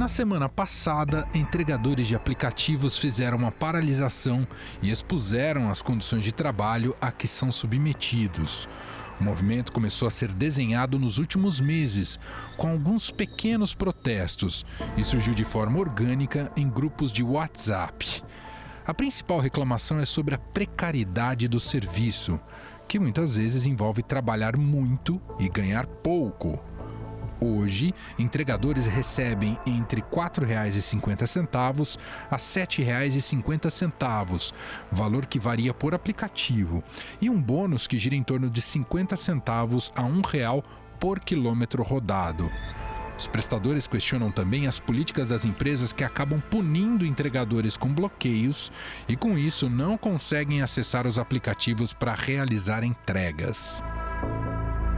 Na semana passada, entregadores de aplicativos fizeram uma paralisação e expuseram as condições de trabalho a que são submetidos. O movimento começou a ser desenhado nos últimos meses, com alguns pequenos protestos, e surgiu de forma orgânica em grupos de WhatsApp. A principal reclamação é sobre a precariedade do serviço, que muitas vezes envolve trabalhar muito e ganhar pouco. Hoje, entregadores recebem entre R$ 4,50 a R$ 7,50, valor que varia por aplicativo, e um bônus que gira em torno de 50 centavos a R$ 1 por quilômetro rodado. Os prestadores questionam também as políticas das empresas que acabam punindo entregadores com bloqueios e, com isso, não conseguem acessar os aplicativos para realizar entregas.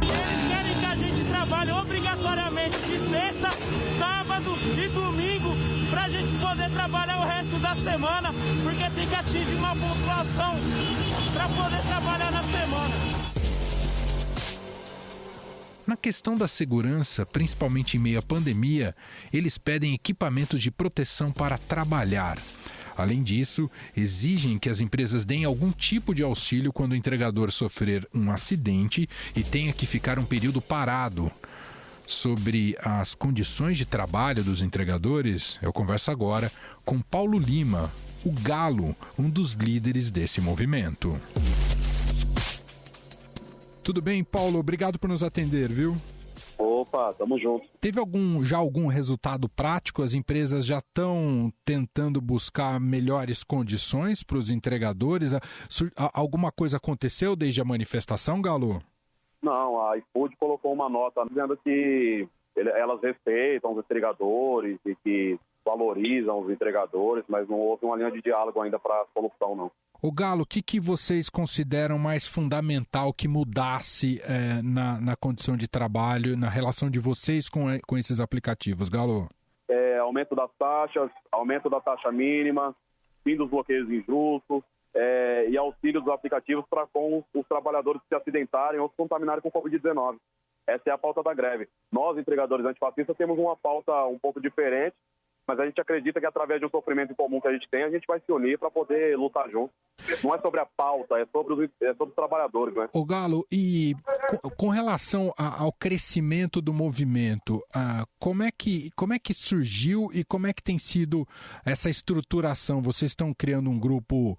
Eles querem que a gente trabalhe obrigatoriamente de sexta, sábado e domingo pra gente poder trabalhar o resto da semana, porque tem que atingir uma pontuação pra poder trabalhar na semana. Na questão da segurança, principalmente em meio à pandemia, eles pedem equipamentos de proteção para trabalhar. Além disso, exigem que as empresas deem algum tipo de auxílio quando o entregador sofrer um acidente e tenha que ficar um período parado. Sobre as condições de trabalho dos entregadores, eu converso agora com Paulo Lima, o Galo, um dos líderes desse movimento. Tudo bem, Paulo? Obrigado por nos atender, viu? Opa, tamo junto. Teve algum resultado prático? As empresas já estão tentando buscar melhores condições para os entregadores? Alguma coisa aconteceu desde a manifestação, Galo? Não, a iFood colocou uma nota dizendo que elas respeitam os entregadores e que valorizam os entregadores, mas não houve uma linha de diálogo ainda para a solução, não. O Galo, o que vocês consideram mais fundamental que mudasse na condição de trabalho, na relação de vocês com esses aplicativos, Galo? Aumento das taxas, aumento da taxa mínima, fim dos bloqueios injustos e auxílio dos aplicativos para com os trabalhadores que se acidentarem ou se contaminarem com Covid-19. Essa é a pauta da greve. Nós, entregadores antifascistas, temos uma pauta um pouco diferente, mas a gente acredita que através de um sofrimento em comum que a gente tem, a gente vai se unir para poder lutar junto. Não é sobre a pauta, é sobre os trabalhadores, né? Ô Galo, e com relação ao crescimento do movimento, como é que surgiu e como é que tem sido essa estruturação? Vocês estão criando um grupo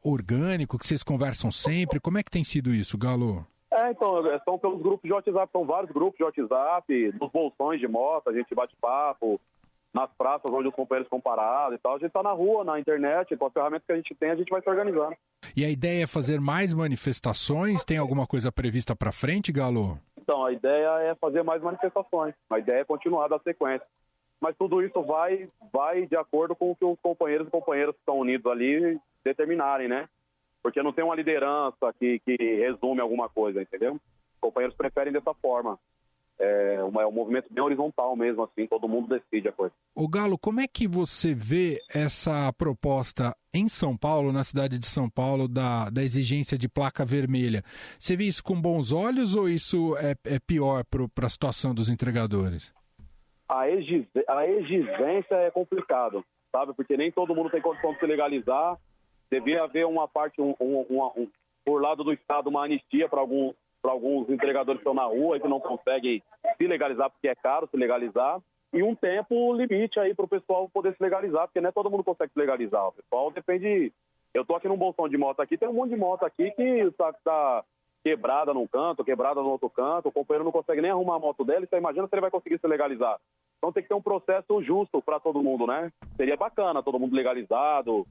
orgânico, que vocês conversam sempre? Como é que tem sido isso, Galo? Então, são pelos grupos de WhatsApp, são vários grupos de WhatsApp, dos bolsões de moto, a gente bate papo, nas praças onde os companheiros estão parados e tal. A gente está na rua, na internet, com as ferramentas que a gente tem, a gente vai se organizando. E a ideia é fazer mais manifestações? Tem alguma coisa prevista para frente, Galo? Então, a ideia é fazer mais manifestações. A ideia é continuar da sequência. Mas tudo isso vai de acordo com o que os companheiros e companheiras que estão unidos ali determinarem, né? Porque não tem uma liderança que resume alguma coisa, entendeu? Os companheiros preferem dessa forma. É um movimento bem horizontal mesmo, assim, todo mundo decide a coisa. Ô Galo, como é que você vê essa proposta em São Paulo, na cidade de São Paulo, da exigência de placa vermelha? Você vê isso com bons olhos ou isso é pior para a situação dos entregadores? A exigência é complicado, sabe? Porque nem todo mundo tem condição de se legalizar. Devia haver uma parte, por lado do Estado, uma anistia para alguns entregadores que estão na rua e que não conseguem se legalizar porque é caro se legalizar, e um tempo limite aí para o pessoal poder se legalizar, porque não é todo mundo consegue se legalizar. O pessoal depende. Eu tô aqui num bolsão de moto aqui, tem um monte de moto aqui que tá quebrada num canto, quebrada no outro canto, o companheiro não consegue nem arrumar a moto dele, você imagina se ele vai conseguir se legalizar. Então tem que ter um processo justo para todo mundo, né? Seria bacana, todo mundo legalizado,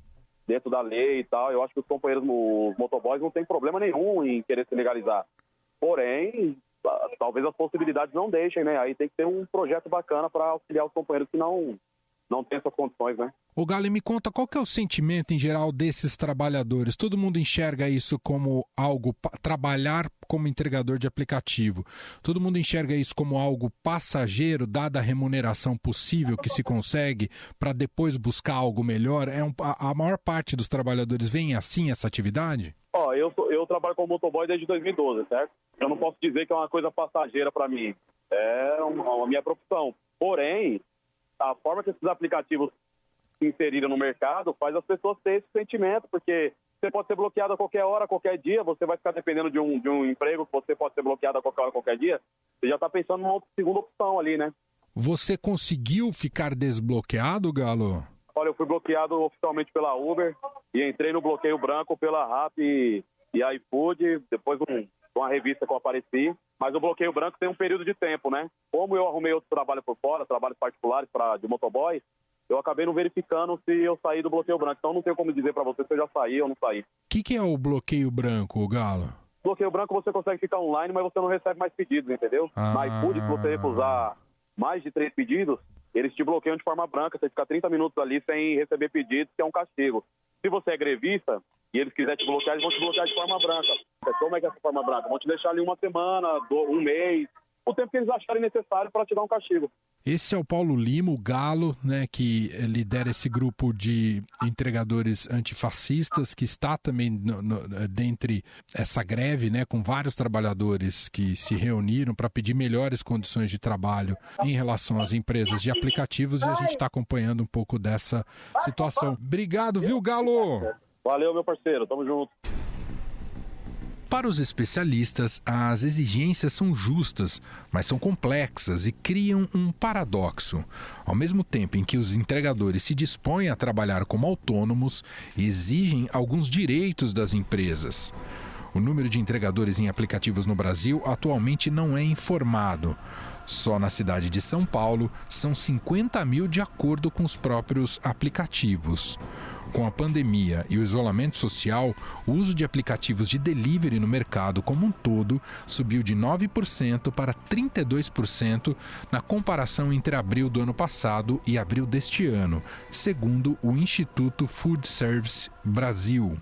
dentro da lei e tal. Eu acho que os companheiros, os motoboys, não tem problema nenhum em querer se legalizar. Porém, talvez as possibilidades não deixem, né? Aí tem que ter um projeto bacana para auxiliar os companheiros que não têm essas condições, né? Ô Galo, me conta, qual que é o sentimento em geral desses trabalhadores? Todo mundo enxerga isso como algo, trabalhar como entregador de aplicativo. Todo mundo enxerga isso como algo passageiro, dada a remuneração possível que se consegue para depois buscar algo melhor? A maior parte dos trabalhadores vem assim essa atividade? Eu trabalho como motoboy desde 2012, certo? Eu não posso dizer que é uma coisa passageira para mim. É a minha profissão. Porém, a forma que esses aplicativos se inseriram no mercado faz as pessoas terem esse sentimento, porque você pode ser bloqueado a qualquer hora, a qualquer dia, você vai ficar dependendo de um emprego que você pode ser bloqueado a qualquer hora, a qualquer dia, você já está pensando numa segunda opção ali, né? Você conseguiu ficar desbloqueado, Galo? Olha, eu fui bloqueado oficialmente pela Uber e entrei no bloqueio branco pela Rappi e iFood, depois uma revista que eu apareci. Mas o bloqueio branco tem um período de tempo, né? Como eu arrumei outro trabalho por fora, trabalhos particulares de motoboy, eu acabei não verificando se eu saí do bloqueio branco. Então não tenho como dizer para você se eu já saí ou não saí. O que é o bloqueio branco, Galo? Bloqueio branco você consegue ficar online, mas você não recebe mais pedidos, entendeu? Na iFood, se você recusar mais de 3 pedidos, eles te bloqueiam de forma branca. Você fica 30 minutos ali sem receber pedidos, que é um castigo. Se você é grevista e eles quiserem te bloquear, eles vão te bloquear de forma branca. Como é que é essa forma branca? Vão te deixar ali uma semana, um mês, o tempo que eles acharem necessário para te dar um castigo. Esse é o Paulo Lima, o Galo, né, que lidera esse grupo de entregadores antifascistas, que está também dentre essa greve, né, com vários trabalhadores que se reuniram para pedir melhores condições de trabalho em relação às empresas de aplicativos, e a gente está acompanhando um pouco dessa situação. Obrigado, viu, Galo? Valeu, meu parceiro. Tamo junto. Para os especialistas, as exigências são justas, mas são complexas e criam um paradoxo. Ao mesmo tempo em que os entregadores se dispõem a trabalhar como autônomos, exigem alguns direitos das empresas. O número de entregadores em aplicativos no Brasil atualmente não é informado. Só na cidade de São Paulo são 50 mil de acordo com os próprios aplicativos. Com a pandemia e o isolamento social, o uso de aplicativos de delivery no mercado como um todo subiu de 9% para 32% na comparação entre abril do ano passado e abril deste ano, segundo o Instituto Food Service Brasil.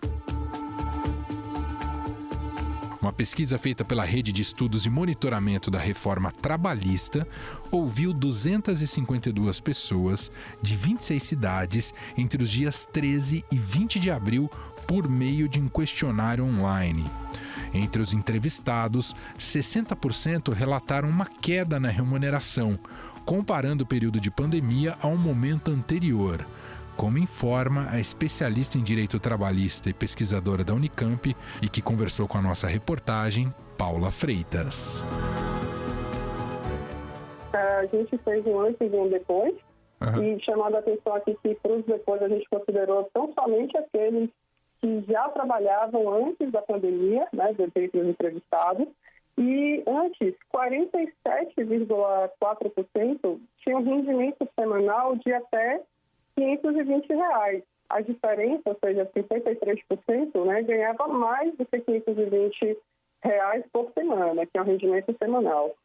Uma pesquisa feita pela Rede de Estudos e Monitoramento da Reforma Trabalhista ouviu 252 pessoas de 26 cidades entre os dias 13 e 20 de abril por meio de um questionário online. Entre os entrevistados, 60% relataram uma queda na remuneração, comparando o período de pandemia a um momento anterior. Como informa a especialista em direito trabalhista e pesquisadora da Unicamp e que conversou com a nossa reportagem, Paula Freitas. A gente fez um antes e um depois, e chamando a atenção aqui que para os depois a gente considerou tão somente aqueles que já trabalhavam antes da pandemia, né, dentre os entrevistados, e antes 47,4% tinham rendimento semanal de até R$520. A diferença, ou seja, 53%, né, ganhava mais do que R$520 por semana, que é um rendimento semanal.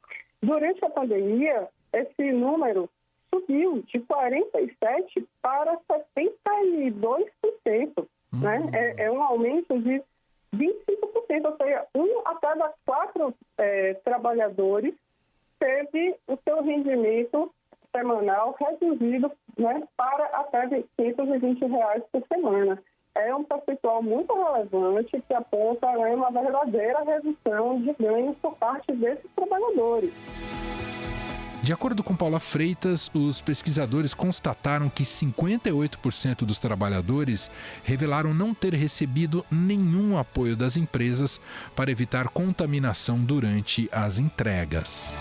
Durante a pandemia, esse número subiu de 47% para 72%. Né? É um aumento de 25%, ou seja, 1 a cada 4 trabalhadores teve o seu rendimento semanal reduzido, né, para até R$520 por semana. É um percentual muito relevante que aponta uma verdadeira redução de ganhos por parte desses trabalhadores. De acordo com Paula Freitas, os pesquisadores constataram que 58% dos trabalhadores revelaram não ter recebido nenhum apoio das empresas para evitar contaminação durante as entregas.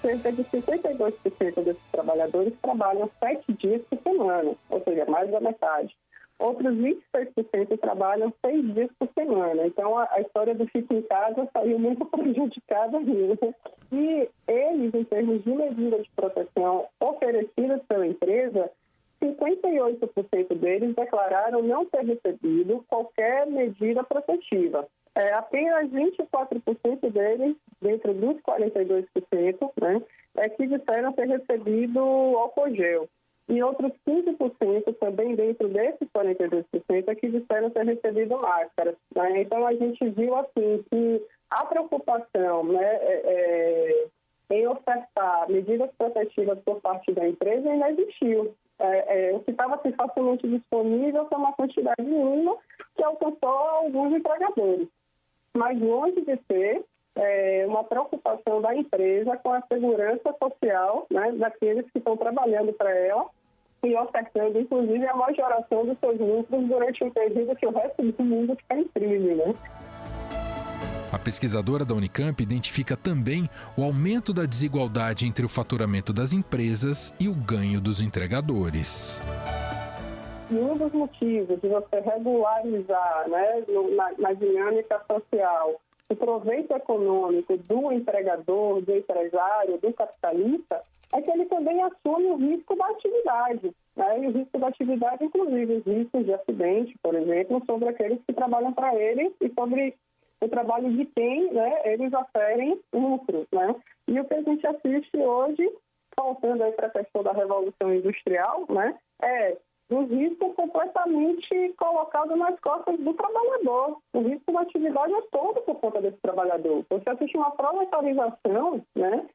Cerca de 52% desses trabalhadores trabalham 7 dias por semana, ou seja, mais da metade. Outros 26% trabalham 6 dias por semana. Então, a história do fica em casa saiu muito prejudicada ainda. E eles, em termos de medidas de proteção oferecidas pela empresa, 58% deles declararam não ter recebido qualquer medida protetiva. Apenas 24% deles, dentro dos 42%, né, que disseram ter recebido álcool gel. E outros 15%, também dentro desses 42%, que disseram ter recebido máscaras. Né? Então, a gente viu assim, que a preocupação, né, em ofertar medidas protetivas por parte da empresa ainda existiu. O que estava assim, facilmente disponível foi uma quantidade mínima que alcançou alguns empregadores. Mas longe de ser uma preocupação da empresa com a segurança social, né, daqueles que estão trabalhando para ela e ofertando, inclusive, a majoração dos seus lucros durante um período que o resto do mundo está em crise, né? A pesquisadora da Unicamp identifica também o aumento da desigualdade entre o faturamento das empresas e o ganho dos entregadores. E um dos motivos de você regularizar, né, na dinâmica social, o proveito econômico do empregador, do empresário, do capitalista, é que ele também assume o risco da atividade, né? E o risco da atividade, inclusive, os riscos de acidente, por exemplo, sobre aqueles que trabalham para ele e sobre o trabalho de quem, né, eles oferem lucros, né? E o que a gente assiste hoje, voltando aí para a questão da Revolução Industrial, né, o risco completamente colocado nas costas do trabalhador. O risco da atividade é todo por conta desse trabalhador. Você assiste uma proletarização, né,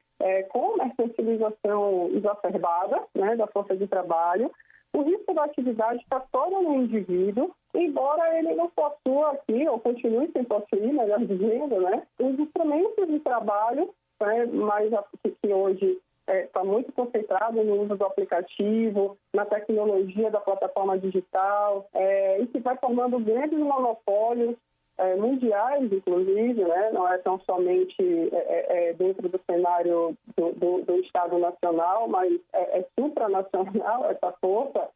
com mercantilização exacerbada, né, da força de trabalho. O risco da atividade está todo no indivíduo, embora ele não possua aqui, ou continue sem possuir, melhor dizendo, né, os instrumentos de trabalho, né, mais que hoje está muito concentrado no uso do aplicativo, na tecnologia da plataforma digital, e que vai formando grandes monopólios mundiais, inclusive, né? Não é tão somente dentro do cenário do Estado Nacional, mas é supranacional essa força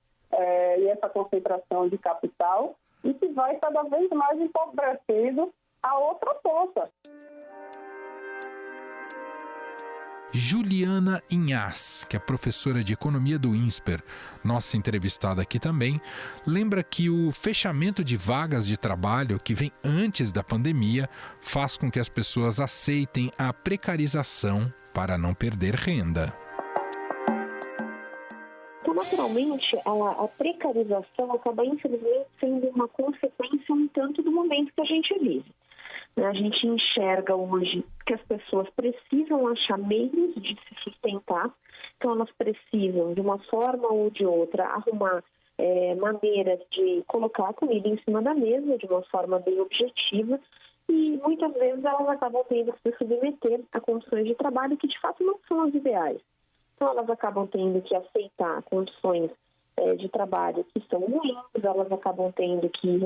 e essa concentração de capital, e que vai cada vez mais empobrecendo a outra força. Juliana Inhas, que é professora de economia do INSPER, nossa entrevistada aqui também, lembra que o fechamento de vagas de trabalho que vem antes da pandemia faz com que as pessoas aceitem a precarização para não perder renda. Então, naturalmente, a precarização acaba, infelizmente, sendo uma consequência um tanto do momento que a gente vive. A gente enxerga hoje que as pessoas precisam achar meios de se sustentar, então elas precisam, de uma forma ou de outra, arrumar maneiras de colocar a comida em cima da mesa de uma forma bem objetiva, e muitas vezes elas acabam tendo que se submeter a condições de trabalho que de fato não são as ideais. Então elas acabam tendo que aceitar condições de trabalho que são ruins, elas acabam tendo que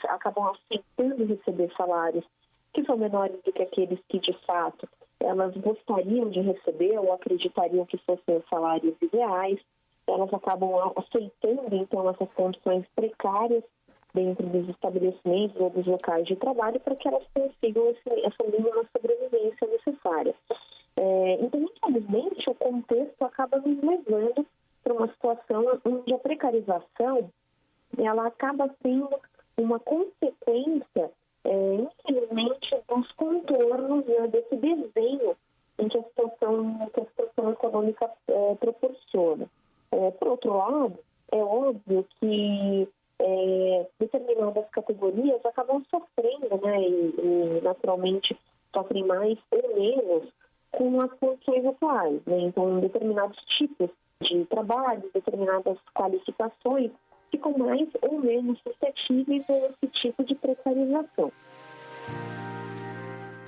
acabam aceitando receber salários que são menores do que aqueles que, de fato, elas gostariam de receber ou acreditariam que fossem os salários ideais. Elas acabam aceitando, então, essas condições precárias dentro dos estabelecimentos ou dos locais de trabalho para que elas consigam essa mínima sobrevivência necessária. Então, infelizmente, o contexto acaba nos levando para uma situação onde a precarização ela acaba sendo uma consequência infelizmente, dos contornos, né, desse desenho em que a situação econômica proporciona. Por outro lado, é óbvio que determinadas categorias acabam sofrendo, né, e naturalmente sofrem mais ou menos com as condições atuais, né? Então, determinados tipos de trabalho, determinadas qualificações ficam mais ou menos suscetíveis a esse tipo de precarização.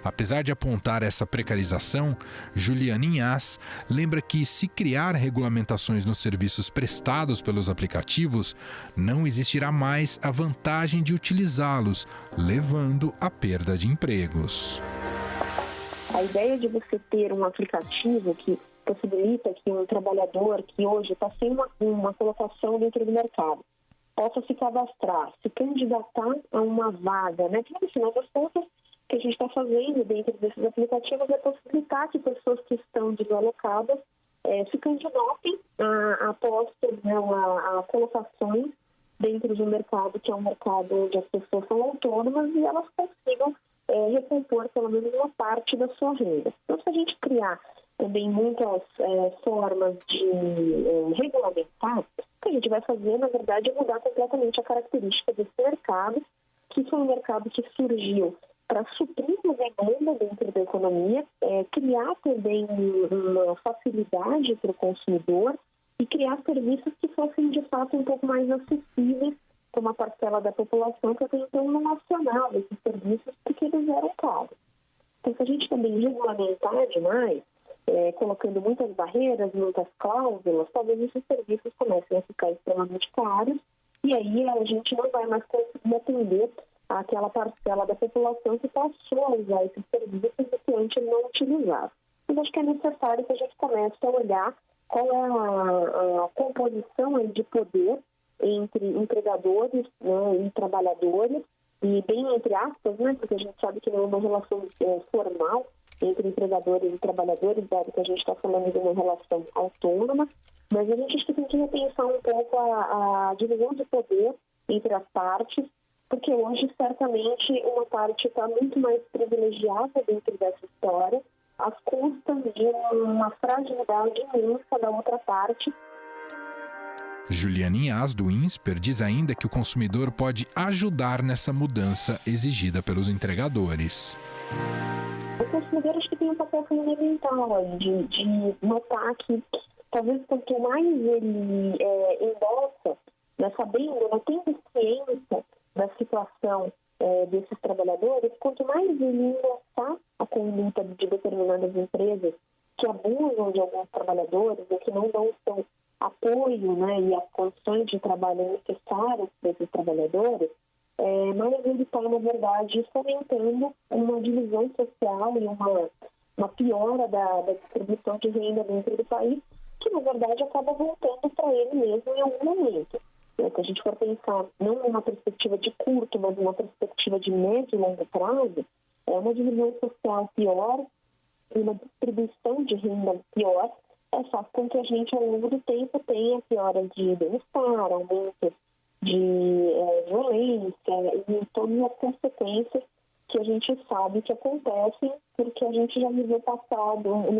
Apesar de apontar essa precarização, Juliana Inhas lembra que, se criar regulamentações nos serviços prestados pelos aplicativos, não existirá mais a vantagem de utilizá-los, levando à perda de empregos. A ideia de você ter um aplicativo que possibilita que um trabalhador que hoje está sem uma colocação dentro do mercado possa se cadastrar, se candidatar a uma vaga, né? Que no final das contas, o que a gente está fazendo dentro desses aplicativos é possibilitar que pessoas que estão desalocadas se candidatem a postos, né, a colocações dentro do mercado, que é um mercado onde as pessoas são autônomas e elas consigam recompor pelo menos uma parte da sua renda. Então, se a gente criar também muitas formas de regulamentar, o que a gente vai fazer, na verdade, é mudar completamente a característica desse mercado, que foi um mercado que surgiu para suprir uma demanda dentro da economia, criar também uma facilidade para o consumidor e criar serviços que fossem, de fato, um pouco mais acessíveis para uma parcela da população que até então não acionava esses serviços porque eles eram caros. Então, se a gente também regulamentar demais, colocando muitas barreiras, muitas cláusulas, talvez esses serviços comecem a ficar extremamente caros e aí a gente não vai mais conseguir atender aquela parcela da população que passou a usar esses serviços e que antes não utilizava. Mas acho que é necessário que a gente comece a olhar qual é a composição aí de poder entre empregadores, né, e trabalhadores, e bem entre aspas, né, porque a gente sabe que não é uma relação formal entre empregadores e trabalhadores, dado que a gente está falando de uma relação autônoma, mas a gente acho que tem que repensar um pouco a divisão de poder entre as partes, porque hoje, certamente, uma parte está muito mais privilegiada dentro dessa história, às custas de uma fragilidade imensa da outra parte. Juliana Inhas, do INSPER, diz ainda que o consumidor pode ajudar nessa mudança exigida pelos entregadores. O consumidor acho que tem um papel fundamental aí, de notar que talvez quanto mais ele endossa, né, sabendo, né, tendo ciência da situação desses trabalhadores, quanto mais ele endossar a conduta de determinadas empresas que abusam de alguns trabalhadores e que não dão o seu apoio, né, e as condições de trabalho necessárias para esses trabalhadores, mas ele está, na verdade, fomentando uma divisão social e uma piora da distribuição de renda dentro do país, que, na verdade, acaba voltando para ele mesmo em algum momento. Se a gente for pensar não numa perspectiva de curto, mas numa perspectiva de médio e longo prazo, é uma divisão social pior e uma distribuição de renda pior faz com que a gente, ao longo do tempo, tenha pioras de bem-estar, aumentos de violência e todas as consequências que a gente sabe que acontecem, porque a gente já viveu no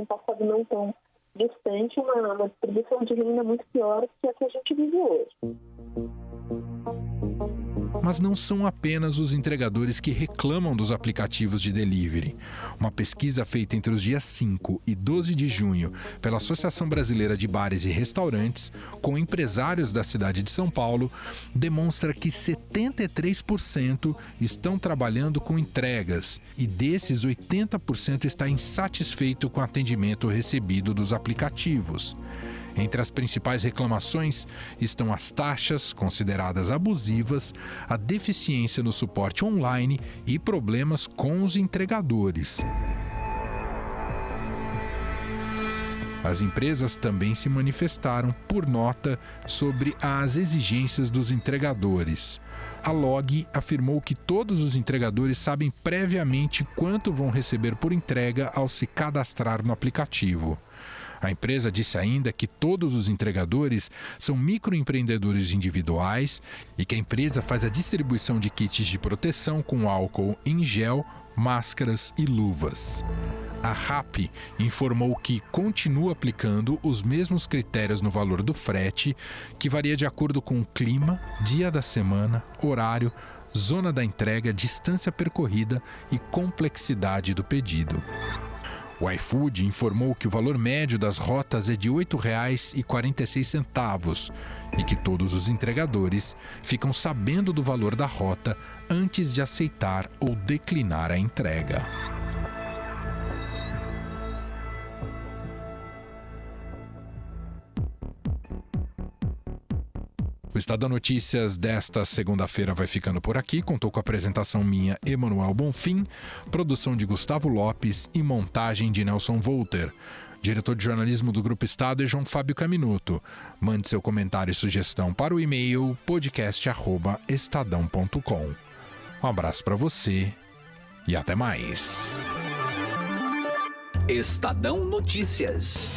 passado não tão distante, uma distribuição de renda muito pior que a que a gente vive hoje. Mas não são apenas os entregadores que reclamam dos aplicativos de delivery. Uma pesquisa feita entre os dias 5 e 12 de junho pela Associação Brasileira de Bares e Restaurantes, com empresários da cidade de São Paulo, demonstra que 73% estão trabalhando com entregas e desses 80% está insatisfeito com o atendimento recebido dos aplicativos. Entre as principais reclamações estão as taxas, consideradas abusivas, a deficiência no suporte online e problemas com os entregadores. As empresas também se manifestaram por nota sobre as exigências dos entregadores. A Log afirmou que todos os entregadores sabem previamente quanto vão receber por entrega ao se cadastrar no aplicativo. A empresa disse ainda que todos os entregadores são microempreendedores individuais e que a empresa faz a distribuição de kits de proteção com álcool em gel, máscaras e luvas. A RAP informou que continua aplicando os mesmos critérios no valor do frete, que varia de acordo com o clima, dia da semana, horário, zona da entrega, distância percorrida e complexidade do pedido. O iFood informou que o valor médio das rotas é de R$ 8,46 e que todos os entregadores ficam sabendo do valor da rota antes de aceitar ou declinar a entrega. O Estadão Notícias desta segunda-feira vai ficando por aqui. Contou com a apresentação minha, Emanuel Bonfim, produção de Gustavo Lopes e montagem de Nelson Volter. Diretor de jornalismo do Grupo Estado é João Fábio Caminuto. Mande seu comentário e sugestão para o e-mail podcast@estadão.com. Um abraço para você e até mais. Estadão Notícias.